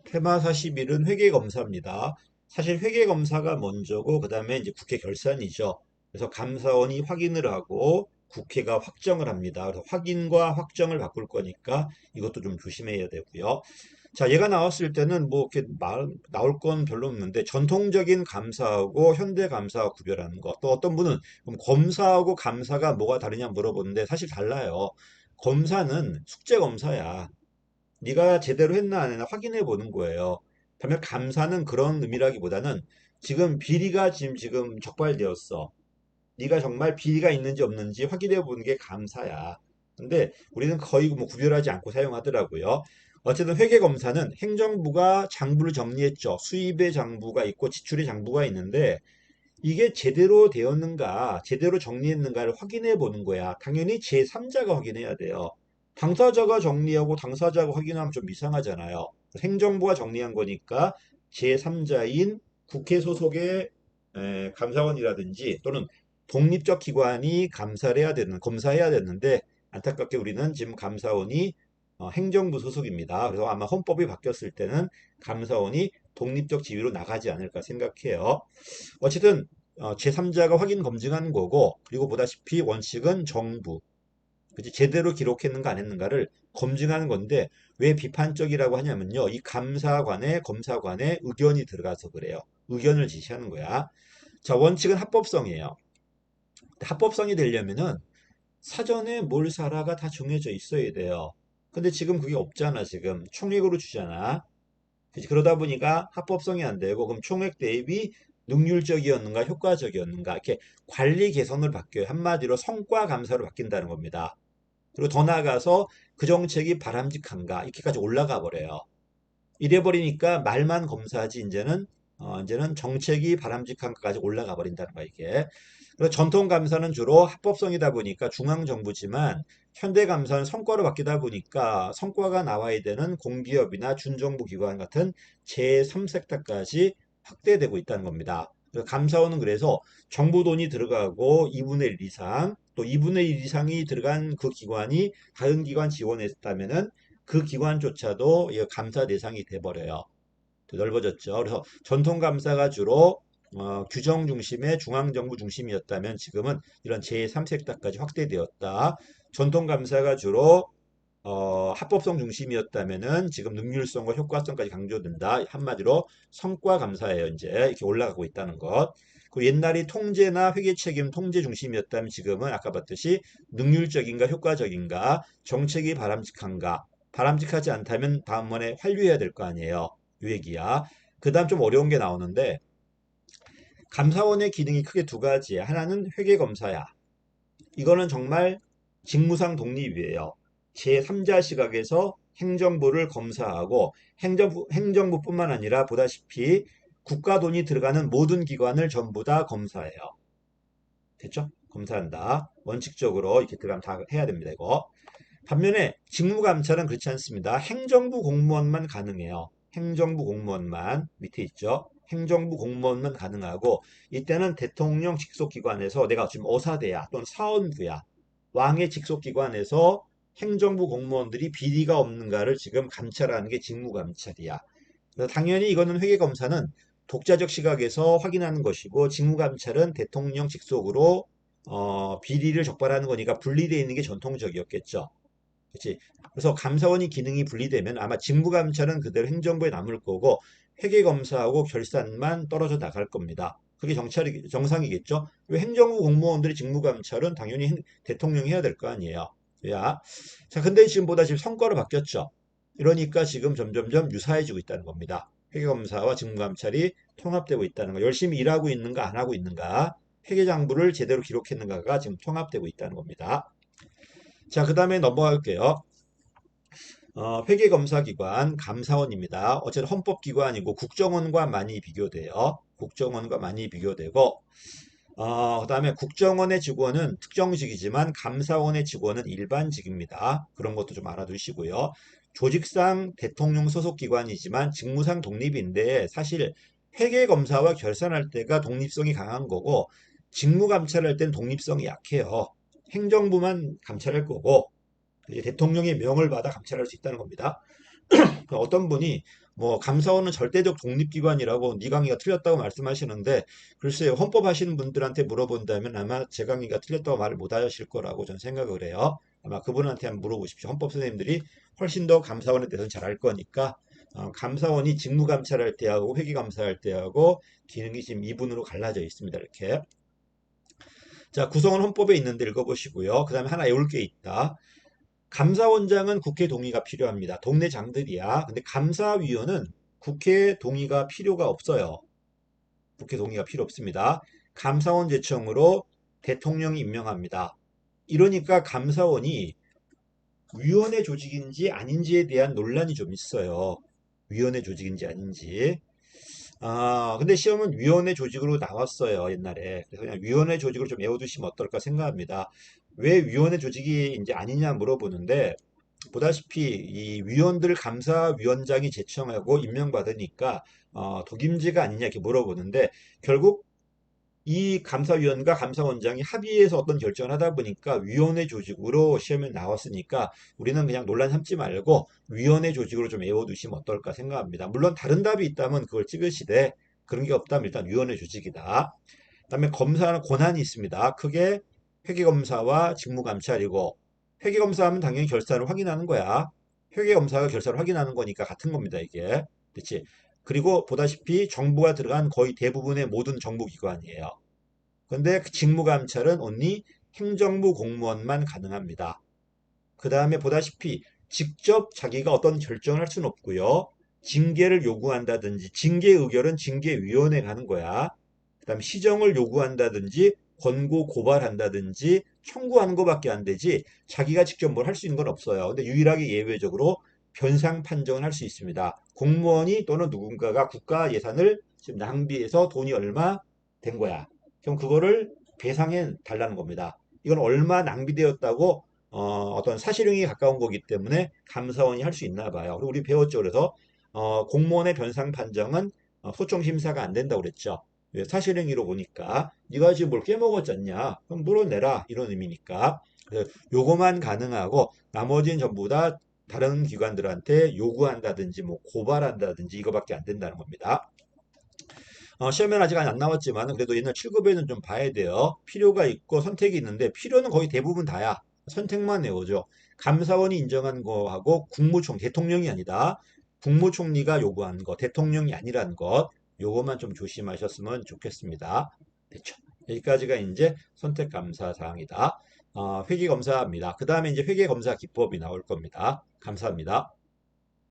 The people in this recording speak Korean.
테마 41은 회계검사입니다. 사실 회계검사가 먼저고 그 다음에 이제 국회 결산이죠. 그래서 감사원이 확인을 하고 국회가 확정을 합니다. 그래서 확인과 확정을 바꿀 거니까 이것도 좀 조심해야 되고요. 자, 얘가 나왔을 때는 뭐 이렇게 나올 건 별로 없는데 전통적인 감사하고 현대 감사와 구별하는 것. 또 어떤 분은 그럼 검사하고 감사가 뭐가 다르냐 물어보는데 사실 달라요. 검사는 숙제 검사야. 네가 제대로 했나 안 했나 확인해 보는 거예요. 반면 감사는 그런 의미라기보다는 지금 비리가 지금 적발되었어. 네가 정말 비리가 있는지 없는지 확인해 보는 게 감사야. 근데 우리는 거의 뭐 구별하지 않고 사용하더라고요. 어쨌든 회계검사는 행정부가 장부를 정리했죠. 수입의 장부가 있고 지출의 장부가 있는데 이게 제대로 되었는가, 제대로 정리했는가를 확인해 보는 거야. 당연히 제3자가 확인해야 돼요. 당사자가 정리하고 당사자가 확인하면 좀 이상하잖아요. 행정부가 정리한 거니까 제3자인 국회 소속의 감사원이라든지 또는 독립적 기관이 감사를 해야 되는, 검사해야 되는데 안타깝게 우리는 지금 감사원이 행정부 소속입니다. 그래서 아마 헌법이 바뀌었을 때는 감사원이 독립적 지위로 나가지 않을까 생각해요. 어쨌든 제3자가 확인 검증하는 거고 그리고 보다시피 원칙은 정부 그치? 제대로 기록했는가 안 했는가를 검증하는 건데 왜 비판적이라고 하냐면요. 이 감사관에 검사관에 의견이 들어가서 그래요. 의견을 지시하는 거야. 자, 원칙은 합법성이에요. 합법성이 되려면은 사전에 뭘 사라가 다 정해져 있어야 돼요. 근데 지금 그게 없잖아, 지금. 총액으로 주잖아. 그치? 그러다 보니까 합법성이 안 되고 그럼 총액 대비 능률적이었는가 효과적이었는가 이렇게 관리 개선을 바뀌어요. 한마디로 성과 감사로 바뀐다는 겁니다. 그리고 더 나아가서 그 정책이 바람직한가 이렇게까지 올라가 버려요. 이래 버리니까 말만 검사하지 이제는 정책이 바람직한가까지 올라가 버린다는 거야 이게. 그래서 전통 감사는 주로 합법성이다 보니까 중앙 정부지만 현대 감사는 성과로 바뀌다 보니까 성과가 나와야 되는 공기업이나 준정부 기관 같은 제3섹터까지 확대되고 있다는 겁니다. 그래서 감사원은 그래서 정부 돈이 들어가고 2분의 1 이상 또 2분의 1 이상이 들어간 그 기관이 다른 기관 지원했다면은 그 기관조차도 감사 대상이 돼버려요. 넓어졌죠. 그래서 전통 감사가 주로 규정 중심의 중앙정부 중심이었다면 지금은 이런 제3섹터까지 확대되었다. 전통 감사가 주로 합법성 중심이었다면은 지금 능률성과 효과성까지 강조된다. 한마디로 성과 감사예요. 이제 이렇게 올라가고 있다는 것. 그 옛날이 통제나 회계 책임 통제 중심이었다면 지금은 아까 봤듯이 능률적인가 효과적인가 정책이 바람직한가 바람직하지 않다면 다음번에 환류해야 될 거 아니에요. 요 얘기야. 그 다음 좀 어려운 게 나오는데 감사원의 기능이 크게 두 가지야. 하나는 회계검사야. 이거는 정말 직무상 독립이에요. 제3자 시각에서 행정부를 검사하고 행정부뿐만 아니라 보다시피 국가 돈이 들어가는 모든 기관을 전부 다 검사해요. 됐죠? 검사한다. 원칙적으로 이렇게 들어가면 다 해야 됩니다. 이거. 반면에 직무감찰은 그렇지 않습니다. 행정부 공무원만 가능해요. 행정부 공무원만 밑에 있죠. 행정부 공무원만 가능하고 이때는 대통령 직속기관에서 내가 지금 어사대야 또는 사원부야. 왕의 직속기관에서 행정부 공무원들이 비리가 없는가를 지금 감찰하는 게 직무감찰이야. 그래서 당연히 이거는 회계검사는 독자적 시각에서 확인하는 것이고 직무감찰은 대통령 직속으로 비리를 적발하는 거니까 분리되어 있는 게 전통적이었겠죠. 그치? 그래서 감사원이 기능이 분리되면 아마 직무감찰은 그대로 행정부에 남을 거고 회계검사하고 결산만 떨어져 나갈 겁니다. 그게 정상이겠죠? 왜 행정부 공무원들의 직무감찰은 당연히 대통령이 해야 될 거 아니에요. 야. 자, 근데 지금 성과로 바뀌었죠. 이러니까 지금 점점점 유사해지고 있다는 겁니다. 회계검사와 직무감찰이 통합되고 있다는 거. 열심히 일하고 있는가 안 하고 있는가. 회계장부를 제대로 기록했는가가 지금 통합되고 있다는 겁니다. 자, 그 다음에 넘어갈게요. 회계검사기관 감사원입니다. 어쨌든 헌법기관이고 국정원과 많이 비교돼요. 국정원과 많이 비교되고 그다음에 국정원의 직원은 특정직이지만 감사원의 직원은 일반직입니다. 그런 것도 좀 알아두시고요. 조직상 대통령 소속 기관이지만 직무상 독립인데 사실 회계검사와 결산할 때가 독립성이 강한 거고 직무감찰할 땐 독립성이 약해요. 행정부만 감찰할 거고 대통령의 명을 받아 감찰할 수 있다는 겁니다. 어떤 분이 뭐 감사원은 절대적 독립기관이라고 네 강의가 틀렸다고 말씀하시는데 글쎄요 헌법 하시는 분들한테 물어본다면 아마 제 강의가 틀렸다고 말을 못 하실 거라고 저는 생각을 해요. 아마 그분한테 한번 물어보십시오. 헌법 선생님들이 훨씬 더 감사원에 대해서는 잘 알 거니까 감사원이 직무감찰할 때하고 회계감사할 때하고 기능이 지금 2분으로 갈라져 있습니다. 이렇게. 자, 구성은 헌법에 있는데 읽어보시고요. 그 다음에 하나 외울 게 있다. 감사원장은 국회 동의가 필요합니다. 동네 장들이야. 근데 감사위원은 국회 동의가 필요가 없어요. 국회 동의가 필요 없습니다. 감사원 제청으로 대통령이 임명합니다. 이러니까 감사원이 위원회 조직인지 아닌지에 대한 논란이 좀 있어요. 위원회 조직인지 아닌지. 근데 시험은 위원회 조직으로 나왔어요, 옛날에. 그래서 그냥 위원회 조직으로 좀 외워두시면 어떨까 생각합니다. 왜 위원회 조직이 이제 아니냐 물어보는데, 보다시피 이 위원들 감사위원장이 제청하고 임명받으니까 독임제가 아니냐 이렇게 물어보는데 결국 이 감사위원과 감사원장이 합의해서 어떤 결정을 하다 보니까 위원회 조직으로 시험에 나왔으니까 우리는 그냥 논란 삼지 말고 위원회 조직으로 좀 외워두시면 어떨까 생각합니다. 물론 다른 답이 있다면 그걸 찍으시되 그런 게 없다면 일단 위원회 조직이다. 그다음에 검사는 권한이 있습니다. 크게 회계검사와 직무감찰이고 회계검사하면 당연히 결산을 확인하는 거야. 회계검사가 결산을 확인하는 거니까 같은 겁니다, 이게. 그렇지? 그리고 보다시피 정부가 들어간 거의 대부분의 모든 정부기관이에요. 근데 그 직무감찰은 only 행정부 공무원만 가능합니다. 그 다음에 보다시피 직접 자기가 어떤 결정을 할 수는 없고요. 징계를 요구한다든지 징계 의결은 징계위원회가 하는 거야. 그 다음에 시정을 요구한다든지 권고 고발한다든지 청구하는 것밖에 안 되지 자기가 직접 뭘 할 수 있는 건 없어요. 근데 유일하게 예외적으로 변상 판정을 할 수 있습니다. 공무원이 또는 누군가가 국가 예산을 지금 낭비해서 돈이 얼마 된 거야. 그럼 그거를 배상해 달라는 겁니다. 이건 얼마 낭비되었다고 어떤 사실행위에 가까운 거기 때문에 감사원이 할 수 있나 봐요. 그리고 우리 배웠죠. 그래서 공무원의 변상 판정은 소청 심사가 안 된다고 그랬죠. 왜? 사실행위로 보니까 네가 지금 뭘 깨먹었잖냐? 그럼 물어내라 이런 의미니까. 그래서 요거만 가능하고 나머지는 전부 다 다른 기관들한테 요구한다든지 뭐 고발한다든지 이거밖에 안 된다는 겁니다. 시험에는 아직 안 나왔지만 그래도 옛날 7급에는 좀 봐야 돼요. 필요가 있고 선택이 있는데 필요는 거의 대부분 다야. 선택만 외워줘. 감사원이 인정한 거하고 국무총, 대통령이 아니다. 국무총리가 요구한 거, 대통령이 아니라는 것, 요것만 좀 조심하셨으면 좋겠습니다. 됐죠? 여기까지가 이제 선택감사 사항이다. 회계검사입니다. 그 다음에 이제 회계검사 기법이 나올 겁니다. 감사합니다.